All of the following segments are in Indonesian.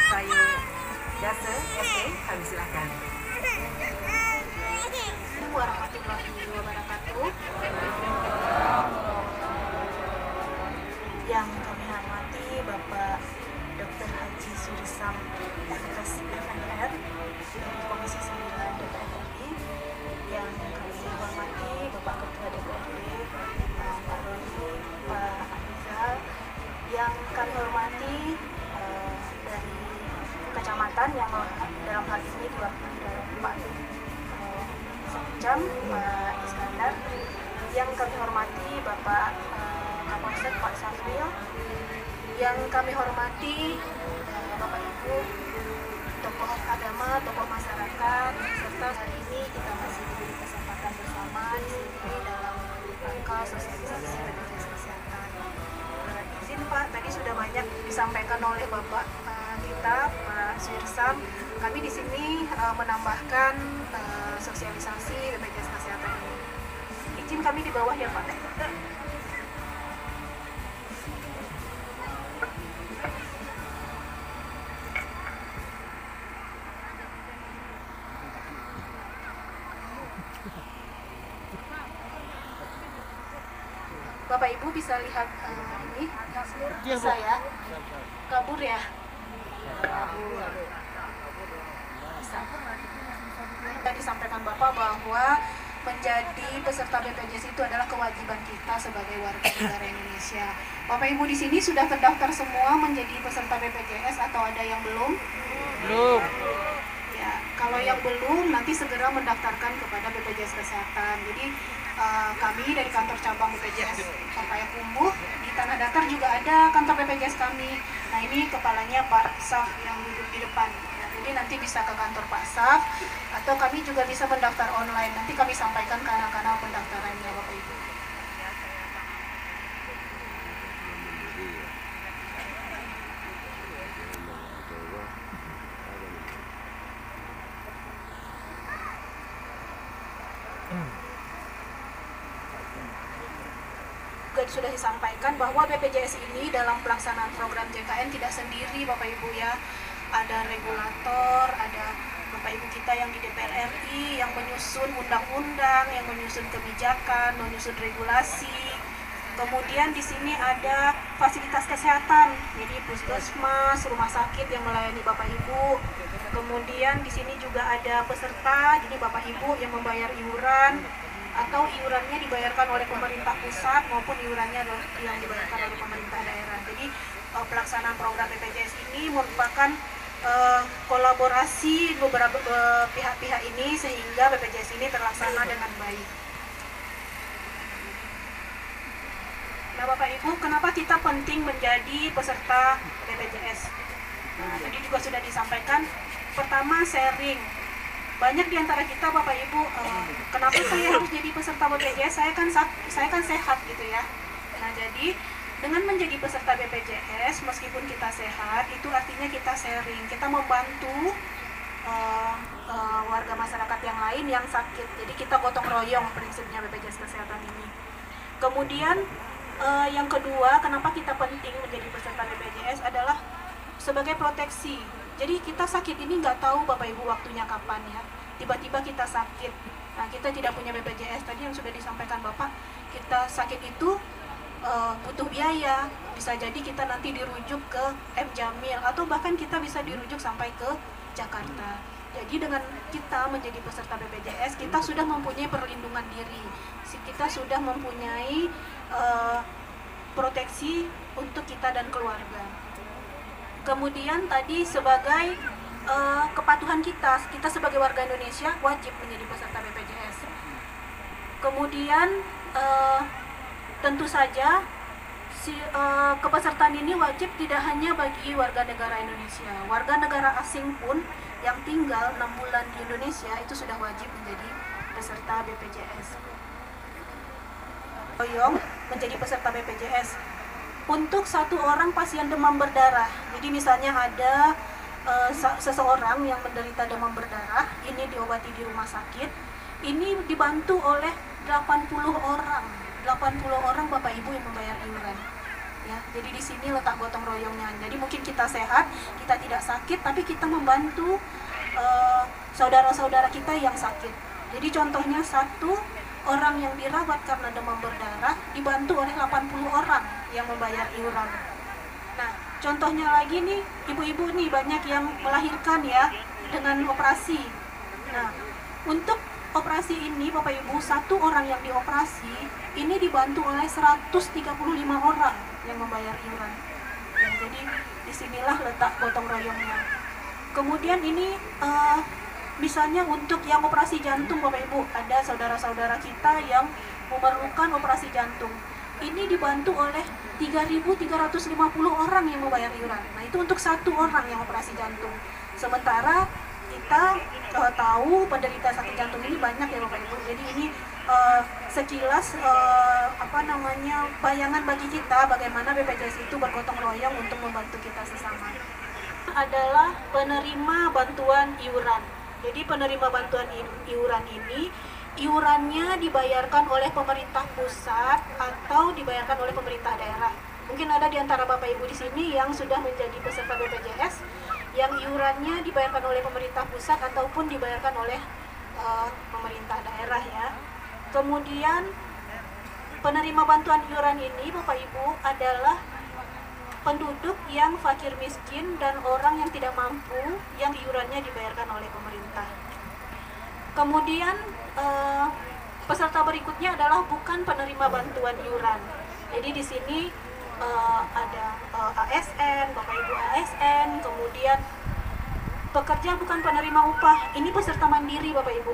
Sayu Dase, SE, kami silakan. Assalamualaikum warahmatullahi wabarakatuh. Yang kami hormati Bapak Dr. Haji Surisam FS MNR dari Komisi 9 DPR RI. Yang kami hormati Bapak Ketua DPRD Pak Roni, Pak Afrizal. Yang kami hormati dari kecamatan yang dalam hal ini diwakili oleh Pak Sekjam, Pak Iskandar. Yang kami hormati Bapak Kapolsek Pak Safril. Yang kami hormati Bapak Ibu tokoh agama, tokoh masyarakat, serta hari ini kita masih diberi kesempatan bersama di sini dalam rangka sosialisasi BPJS Kesehatan. Izin Pak, tadi sudah banyak disampaikan oleh Bapak kita, Pak Surisam. Kami di sini menambahkan sosialisasi BPJS Kesehatan ini. Izin kami di bawah ya Pak. Bapak Ibu bisa lihat ini, bisa ya? Kabur ya? Bisa. Tadi disampaikan Bapak bahwa menjadi peserta BPJS itu adalah kewajiban kita sebagai warga negara Indonesia. Bapak Ibu di sini sudah terdaftar semua menjadi peserta BPJS atau ada yang belum? Belum. Ya, kalau yang belum nanti segera mendaftarkan kepada BPJS Kesehatan. Jadi kami dari kantor cabang BPJS Payakumbuh di Tanah Datar juga ada kantor BPJS kami. Nah ini kepalanya Pak Saf yang duduk di depan. Ya, jadi nanti bisa ke kantor Pak Saf atau kami juga bisa mendaftar online. Nanti kami sampaikan kanal-kanal pendaftarannya Bapak Ibu. Sudah disampaikan bahwa BPJS ini dalam pelaksanaan program JKN tidak sendiri Bapak Ibu ya. Ada regulator, ada Bapak Ibu kita yang di DPR RI yang menyusun undang-undang, yang menyusun kebijakan, menyusun regulasi. Kemudian di sini ada fasilitas kesehatan, jadi puskesmas, rumah sakit yang melayani Bapak Ibu. Kemudian di sini juga ada peserta, jadi Bapak Ibu yang membayar iuran atau iurannya dibayarkan oleh pemerintah pusat maupun iurannya yang dibayarkan oleh pemerintah daerah. Jadi pelaksanaan program BPJS ini merupakan kolaborasi beberapa pihak-pihak ini sehingga BPJS ini terlaksana dengan baik. Nah Bapak Ibu, kenapa kita penting menjadi peserta BPJS? Nah, tadi juga sudah disampaikan, pertama sharing. Banyak di antara kita Bapak Ibu, kenapa saya harus jadi peserta BPJS? Saya kan sehat gitu ya. Nah jadi dengan menjadi peserta BPJS, meskipun kita sehat, itu artinya kita sharing, kita membantu warga masyarakat yang lain yang sakit. Jadi kita gotong royong prinsipnya BPJS Kesehatan ini. Kemudian yang kedua, kenapa kita penting menjadi peserta BPJS adalah sebagai proteksi. Jadi kita sakit ini nggak tahu Bapak Ibu waktunya kapan ya. Tiba-tiba kita sakit. Nah kita tidak punya BPJS. Tadi yang sudah disampaikan Bapak, kita sakit itu butuh biaya. Bisa jadi kita nanti dirujuk ke M Jamil atau bahkan kita bisa dirujuk sampai ke Jakarta. Jadi dengan kita menjadi peserta BPJS, kita sudah mempunyai perlindungan diri. Kita sudah mempunyai proteksi untuk kita dan keluarga. Kemudian tadi sebagai kepatuhan kita sebagai warga Indonesia wajib menjadi peserta BPJS. Kemudian tentu saja kepesertaan ini wajib tidak hanya bagi warga negara Indonesia. Warga negara asing pun yang tinggal 6 bulan di Indonesia itu sudah wajib menjadi peserta BPJS. Oyong menjadi peserta BPJS. Untuk satu orang pasien demam berdarah, jadi misalnya ada seseorang yang menderita demam berdarah, ini diobati di rumah sakit, ini dibantu oleh 80 orang Bapak Ibu yang membayar iuran. ya. Jadi di sini letak gotong royongnya. Jadi mungkin kita sehat, kita tidak sakit, tapi kita membantu saudara-saudara kita yang sakit. Jadi contohnya satu orang yang dirawat karena demam berdarah dibantu oleh 80 orang yang membayar iuran. Nah, contohnya lagi nih, ibu-ibu nih banyak yang melahirkan ya dengan operasi. Nah, untuk operasi ini Bapak Ibu, satu orang yang dioperasi ini dibantu oleh 135 orang yang membayar iuran. Ya, jadi disinilah letak gotong royongnya. Kemudian ini misalnya untuk yang operasi jantung Bapak Ibu, ada saudara-saudara kita yang memerlukan operasi jantung. Ini dibantu oleh 3.350 orang yang membayar iuran. Nah, itu untuk satu orang yang operasi jantung. Sementara kita tahu penderita sakit jantung ini banyak ya Bapak Ibu. Jadi ini sekilas bayangan bagi kita bagaimana BPJS itu bergotong royong untuk membantu kita sesama. Adalah penerima bantuan iuran. Jadi penerima bantuan iuran ini iurannya dibayarkan oleh pemerintah pusat atau dibayarkan oleh pemerintah daerah. Mungkin ada di antara Bapak Ibu di sini yang sudah menjadi peserta BPJS yang iurannya dibayarkan oleh pemerintah pusat ataupun dibayarkan oleh pemerintah daerah ya. Kemudian penerima bantuan iuran ini Bapak Ibu adalah penduduk yang fakir miskin dan orang yang tidak mampu yang iurannya dibayarkan oleh pemerintah. Kemudian peserta berikutnya adalah bukan penerima bantuan iuran. Jadi di sini ada ASN, Bapak Ibu ASN, kemudian pekerja bukan penerima upah. Ini peserta mandiri Bapak Ibu.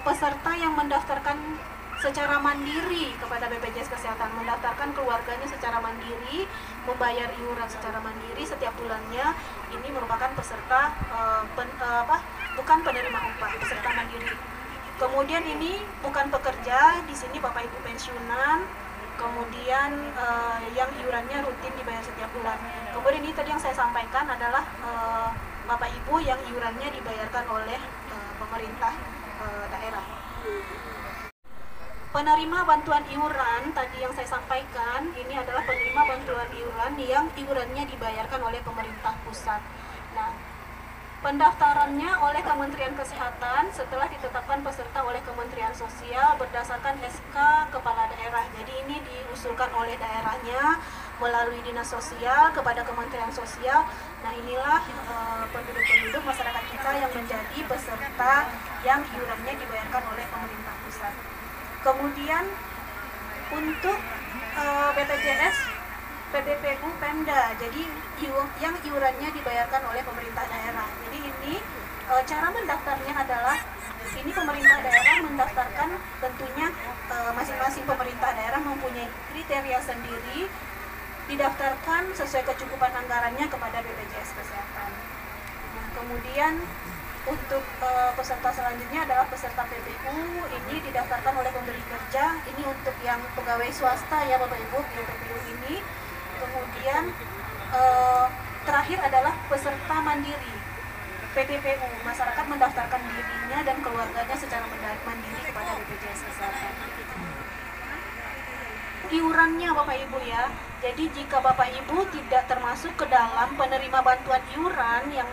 Peserta yang mendaftarkan secara mandiri kepada BPJS Kesehatan, mendaftarkan keluarganya secara mandiri, membayar iuran secara mandiri setiap bulannya. Ini merupakan peserta bukan penerima upah, peserta mandiri. Kemudian ini bukan pekerja, di sini Bapak Ibu pensiunan, kemudian yang iurannya rutin dibayar setiap bulan. Kemudian ini tadi yang saya sampaikan adalah Bapak Ibu yang iurannya dibayarkan oleh pemerintah daerah. Penerima bantuan iuran tadi yang saya sampaikan ini adalah penerima bantuan iuran yang iurannya dibayarkan oleh pemerintah pusat. Nah, pendaftarannya oleh Kementerian Kesehatan setelah ditetapkan peserta oleh Kementerian Sosial berdasarkan SK Kepala Daerah. Jadi ini diusulkan oleh daerahnya melalui Dinas Sosial kepada Kementerian Sosial. Nah, inilah penduduk-penduduk masyarakat kita yang menjadi peserta yang iurannya dibayarkan oleh pemerintah pusat. Kemudian untuk BPJS, PBPU, Pemda, jadi yang iurannya dibayarkan oleh pemerintah daerah. Jadi ini cara mendaftarnya adalah ini pemerintah daerah mendaftarkan, tentunya masing-masing pemerintah daerah mempunyai kriteria sendiri, didaftarkan sesuai kecukupan anggarannya kepada BPJS Kesehatan. Nah, kemudian untuk peserta selanjutnya adalah peserta PPU, ini didaftarkan oleh pemberi kerja, ini untuk yang pegawai swasta ya Bapak Ibu, yang PPU ini. Kemudian terakhir adalah peserta mandiri, PPPU, masyarakat mendaftarkan dirinya dan keluarganya secara mandiri kepada BPJS Kesehatan. Iurannya Bapak Ibu ya, jadi jika Bapak Ibu tidak termasuk ke dalam penerima bantuan iuran yang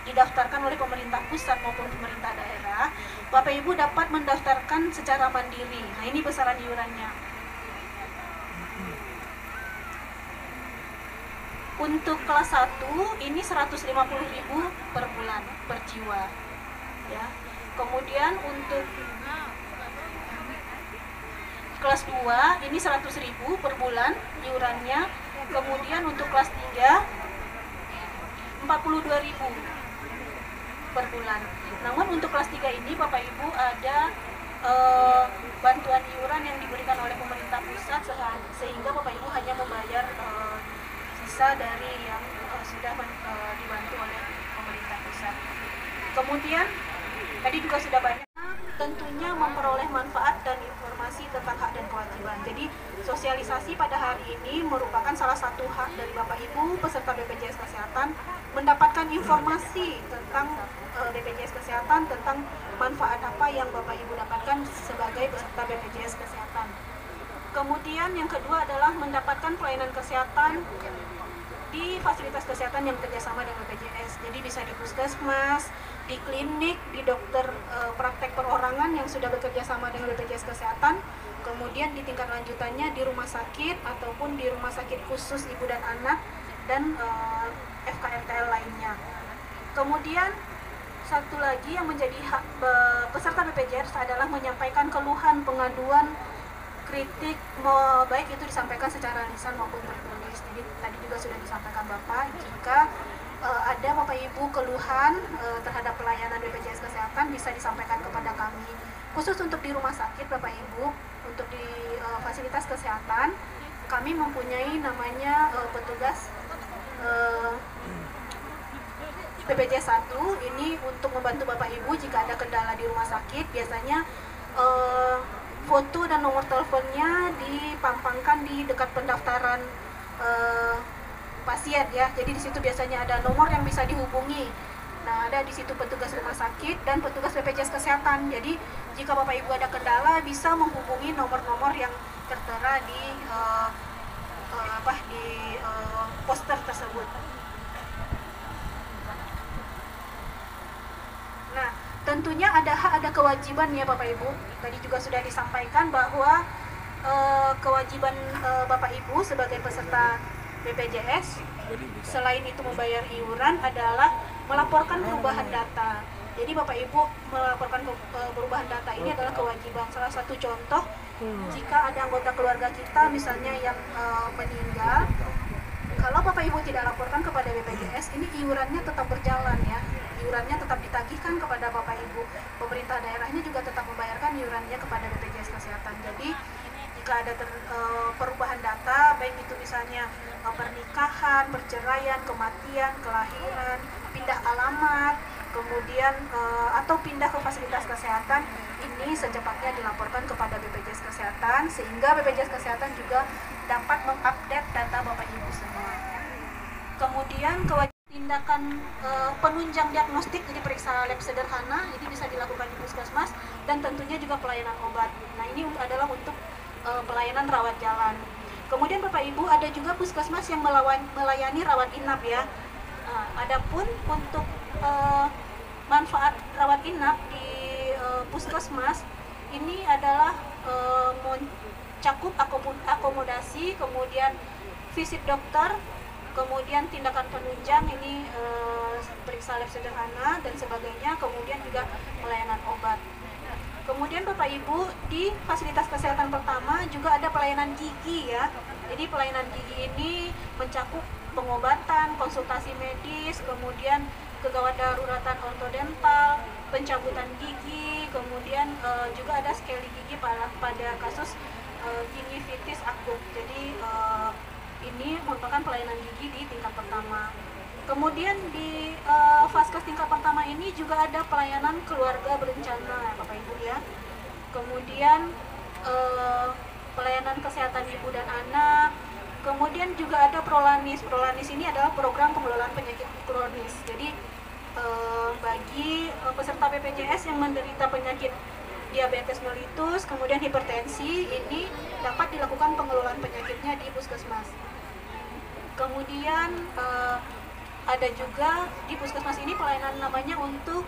didaftarkan oleh pemerintah pusat maupun pemerintah daerah, Bapak Ibu dapat mendaftarkan secara mandiri. Nah, ini besaran iurannya. Untuk kelas 1 ini 150.000 per bulan per jiwa. Ya. Kemudian untuk kelas 2 ini 100.000 per bulan iurannya. Kemudian untuk kelas 3 42.000 per bulan. Namun untuk kelas 3 ini Bapak Ibu ada bantuan iuran yang diberikan oleh pemerintah pusat sehingga Bapak Ibu hanya membayar sisa dari yang sudah dibantu oleh pemerintah pusat. Kemudian tadi juga sudah banyak tentunya memperoleh manfaat dan informasi tentang hak dan kewajiban. Jadi sosialisasi pada hari ini merupakan salah satu hak dari Bapak Ibu peserta BPJS Kesehatan mendapatkan informasi tentang BPJS Kesehatan, tentang manfaat apa yang Bapak Ibu dapatkan sebagai peserta BPJS Kesehatan. Kemudian yang kedua adalah mendapatkan pelayanan kesehatan di fasilitas kesehatan yang kerjasama dengan BPJS. Jadi bisa di puskesmas, di klinik, di dokter praktek perorangan yang sudah bekerja sama dengan BPJS Kesehatan, kemudian di tingkat lanjutannya di rumah sakit ataupun di rumah sakit khusus ibu dan anak dan FKRTL lainnya. Kemudian satu lagi yang menjadi hak peserta BPJS adalah menyampaikan keluhan, pengaduan, kritik, baik itu disampaikan secara lisan maupun tertulis. Jadi tadi juga sudah disampaikan Bapak, jika ada Bapak Ibu keluhan terhadap pelayanan BPJS Kesehatan bisa disampaikan kepada kami. Khusus untuk di rumah sakit Bapak Ibu, untuk di fasilitas kesehatan, kami mempunyai namanya petugas BPJS 1. Ini untuk membantu Bapak Ibu jika ada kendala di rumah sakit. Biasanya foto dan nomor teleponnya dipampangkan di dekat pendaftaran pasien ya. Jadi di situ biasanya ada nomor yang bisa dihubungi. Nah, ada di situ petugas rumah sakit dan petugas BPJS Kesehatan. Jadi jika Bapak Ibu ada kendala bisa menghubungi nomor-nomor yang tertera di poster tersebut. Nah, tentunya ada hak, ada kewajiban ya Bapak Ibu. Tadi juga sudah disampaikan bahwa kewajiban Bapak Ibu sebagai peserta BPJS selain itu membayar iuran adalah melaporkan perubahan data. Jadi Bapak Ibu melaporkan perubahan data ini adalah kewajiban. Salah satu contoh, jika ada anggota keluarga kita misalnya yang meninggal, kalau Bapak Ibu tidak laporkan kepada BPJS, ini iurannya tetap berjalan ya. Iurannya tetap ditagihkan kepada Bapak Ibu. Pemerintah daerahnya juga tetap membayarkan iurannya kepada BPJS Kesehatan. Jadi jika ada perubahan data, baik itu misalnya pernikahan, perceraian, kematian, kelahiran, pindah alamat, kemudian atau pindah ke fasilitas kesehatan, ini secepatnya dilaporkan kepada BPJS Kesehatan sehingga BPJS Kesehatan juga dapat mengupdate data Bapak Ibu semua. Kemudian tindakan penunjang diagnostik, jadi periksa lab sederhana, ini bisa dilakukan di puskesmas dan tentunya juga pelayanan obat. Nah, ini adalah untuk pelayanan rawat jalan. Kemudian Bapak Ibu ada juga puskesmas yang melayani rawat inap ya. Adapun untuk manfaat rawat inap di puskesmas ini adalah mencakup akomodasi, kemudian visit dokter, kemudian tindakan penunjang ini periksa lab sederhana dan sebagainya, kemudian juga pelayanan obat. Kemudian Bapak Ibu di fasilitas kesehatan pertama juga ada pelayanan gigi ya. Jadi pelayanan gigi ini mencakup pengobatan, konsultasi medis, kemudian kegawat daruratan ortodental, pencabutan gigi, kemudian juga ada scaling gigi pada kasus gingivitis akut. Jadi ini merupakan pelayanan gigi di tingkat pertama. Kemudian di Vaskes tingkat pertama ini juga ada pelayanan keluarga berencana Bapak Ibu ya. Kemudian pelayanan kesehatan ibu dan anak. Kemudian juga ada Prolanis. Prolanis ini adalah program pengelolaan penyakit kronis. Jadi bagi peserta BPJS yang menderita penyakit diabetes mellitus, kemudian hipertensi, ini dapat dilakukan pengelolaan penyakitnya di puskesmas. Kemudian ada juga di puskesmas ini pelayanan namanya untuk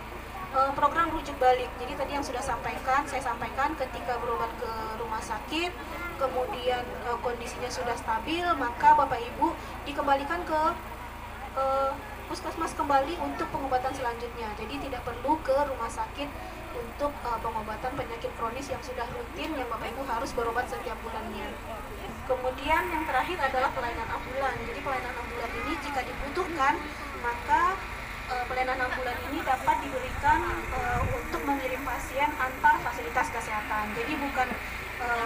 program rujuk balik. Jadi tadi yang sudah saya sampaikan ketika berobat ke rumah sakit, kemudian kondisinya sudah stabil, maka Bapak Ibu dikembalikan ke puskesmas kembali untuk pengobatan selanjutnya. Jadi tidak perlu ke rumah sakit untuk pengobatan penyakit kronis yang sudah rutin yang Bapak Ibu harus berobat setiap bulannya. Kemudian yang terakhir adalah pelayanan ambulan. Jadi pelayanan ambulan ini jika dibutuhkan, maka pelayanan ambulan ini dapat diberikan untuk mengirim pasien antar fasilitas kesehatan. Jadi bukan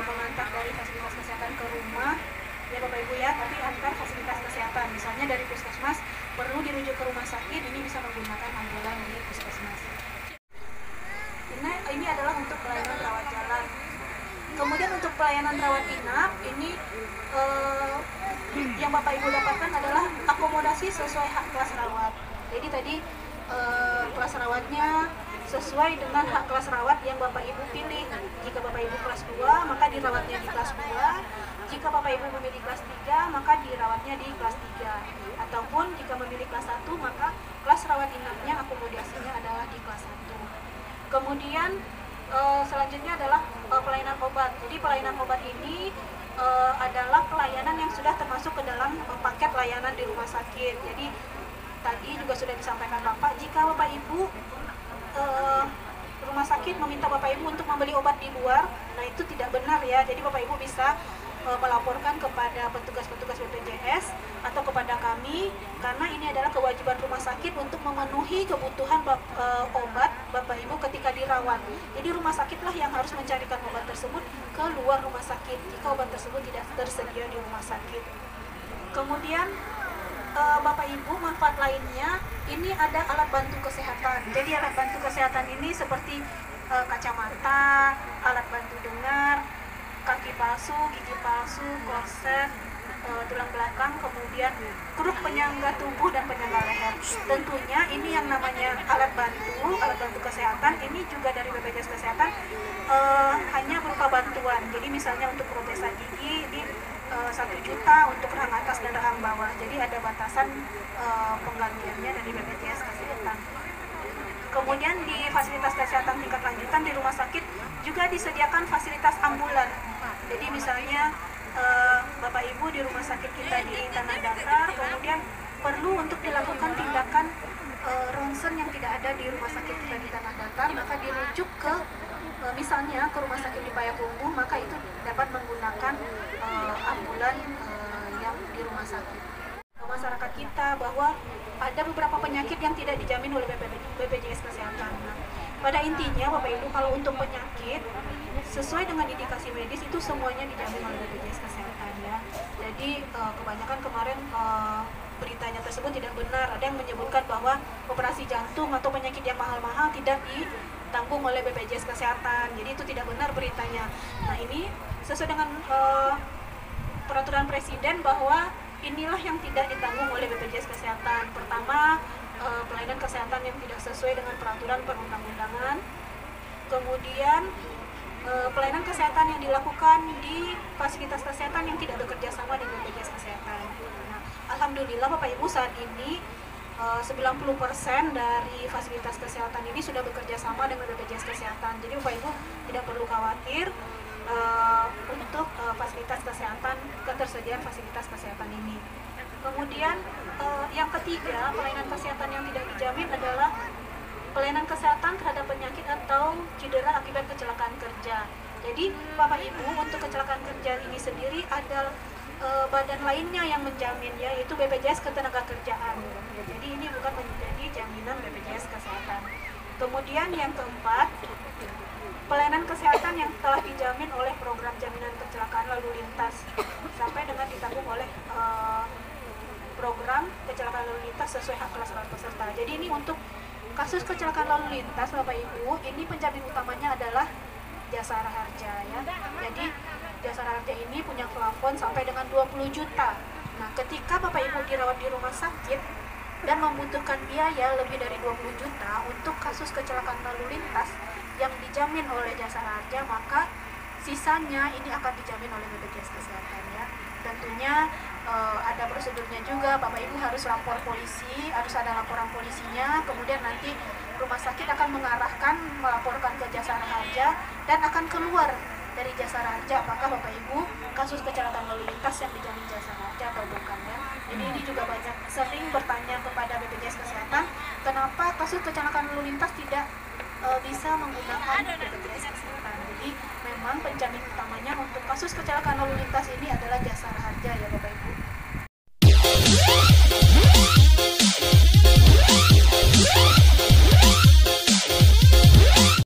mengantar dari fasilitas kesehatan ke rumah, ya Bapak Ibu ya, tapi antar fasilitas kesehatan. Misalnya dari puskesmas perlu dirujuk ke rumah sakit, ini bisa menggunakan ambulan di puskesmas. Ini adalah untuk pelayanan rawat jalan. Kemudian untuk pelayanan rawat inap ini yang Bapak Ibu dapatkan adalah akomodasi sesuai hak kelas rawat. Jadi tadi kelas rawatnya sesuai dengan hak kelas rawat yang Bapak Ibu pilih. Jika Bapak Ibu kelas 2, maka dirawatnya di kelas 2. Jika Bapak Ibu memilih kelas 3, maka dirawatnya di kelas 3. Ataupun jika memilih kelas 1, maka kelas rawat inapnya akomodasinya adalah di kelas 1. Kemudian selanjutnya adalah pelayanan obat. Jadi pelayanan obat ini adalah pelayanan yang sudah termasuk ke dalam paket layanan di rumah sakit. Jadi tadi juga sudah disampaikan Bapak, jika Bapak Ibu rumah sakit meminta Bapak Ibu untuk membeli obat di luar, nah itu tidak benar ya. Jadi Bapak Ibu bisa melaporkan kepada petugas-petugas BPJS atau kepada kami, karena ini adalah kewajiban rumah sakit untuk memenuhi kebutuhan obat Bapak Ibu ketika dirawat. Jadi rumah sakitlah yang harus mencarikan obat tersebut ke luar rumah sakit jika obat tersebut tidak tersedia di rumah sakit. Kemudian Bapak Ibu, manfaat lainnya ini ada alat bantu kesehatan. Jadi alat bantu kesehatan ini seperti kacamata, alat bantu dengar, kaki palsu, gigi palsu, korset, tulang belakang, kemudian kruk penyangga tubuh dan penyangga leher. Tentunya ini yang namanya alat bantu kesehatan ini juga dari BPJS Kesehatan hanya berupa bantuan. Jadi misalnya untuk protesan gigi ini 1 juta untuk rahang atas dan rahang bawah. Jadi ada batasan penggantiannya dari BPJS Kesehatan. Kemudian di fasilitas kesehatan tingkat lanjutan di rumah sakit juga disediakan fasilitas ambulan. Jadi misalnya Bapak Ibu di rumah sakit kita di Tanah Datar, kemudian perlu untuk dilakukan tindakan ronsen yang tidak ada di rumah sakit kita di Tanah Datar, maka dirujuk ke misalnya ke rumah sakit di Payakumbuh, maka itu dapat menggunakan ambulan yang di rumah sakit. Masyarakat kita bahwa ada beberapa penyakit yang tidak dijamin oleh BPJS Kesehatan. Nah, pada intinya Bapak Ibu, kalau untuk penyakit sesuai dengan indikasi medis itu semuanya dijamin oleh BPJS Kesehatan ya. Jadi kebanyakan kemarin beritanya tersebut tidak benar. Ada yang menyebutkan bahwa operasi jantung atau penyakit yang mahal-mahal tidak ditanggung oleh BPJS Kesehatan. Jadi itu tidak benar beritanya. Nah, ini sesuai dengan peraturan Presiden bahwa inilah yang tidak ditanggung oleh BPJS Kesehatan. Pertama, pelayanan kesehatan yang tidak sesuai dengan peraturan perundang-undangan. Kemudian pelayanan kesehatan yang dilakukan di fasilitas kesehatan yang tidak bekerja sama dengan BPJS Kesehatan. Nah, alhamdulillah Bapak Ibu, saat ini 90% dari fasilitas kesehatan ini sudah bekerja sama dengan BPJS Kesehatan. Jadi Bapak Ibu tidak perlu khawatir untuk fasilitas kesehatan, ketersediaan fasilitas kesehatan ini. Kemudian yang ketiga, pelayanan kesehatan yang tidak dijamin adalah pelayanan kesehatan terhadap penyakit atau cedera akibat kecelakaan kerja. Jadi Bapak Ibu, untuk kecelakaan kerja ini sendiri ada badan lainnya yang menjamin, yaitu BPJS Ketenagakerjaan. Jadi ini bukan menjadi jaminan BPJS Kesehatan. Kemudian yang keempat, pelayanan kesehatan yang telah dijamin oleh program jaminan kecelakaan lalu lintas sampai dengan ditanggung oleh program kecelakaan lalu lintas sesuai hak kelas rawat peserta. Jadi ini untuk kasus kecelakaan lalu lintas Bapak Ibu, ini penjamin utamanya adalah Jasara Harja ya. Jadi Jasara Harja ini punya plafon sampai dengan 20 juta. Nah, ketika Bapak Ibu dirawat di rumah sakit dan membutuhkan biaya lebih dari 20 juta untuk kasus kecelakaan lalu lintas yang dijamin oleh Jasara Harja, maka sisanya ini akan dijamin oleh BPJS Kesehatan ya. Tentunya ada prosedurnya juga, Bapak Ibu harus lapor polisi, harus ada laporan polisinya, kemudian nanti rumah sakit akan mengarahkan melaporkan ke Jasara Harja dan akan keluar dari Jasara Harja apakah Bapak Ibu kasus kecelakaan lalu lintas yang dijamin Jasara Harja atau bukan ya. Jadi ini juga banyak sering bertanya kepada BPJS Kesehatan, kenapa kasus kecelakaan lalu lintas tidak bisa menggunakan BPJS Kesehatan. Jadi memang penjamin utamanya untuk kasus kecelakaan lalu lintas ini adalah Jasara Harja ya.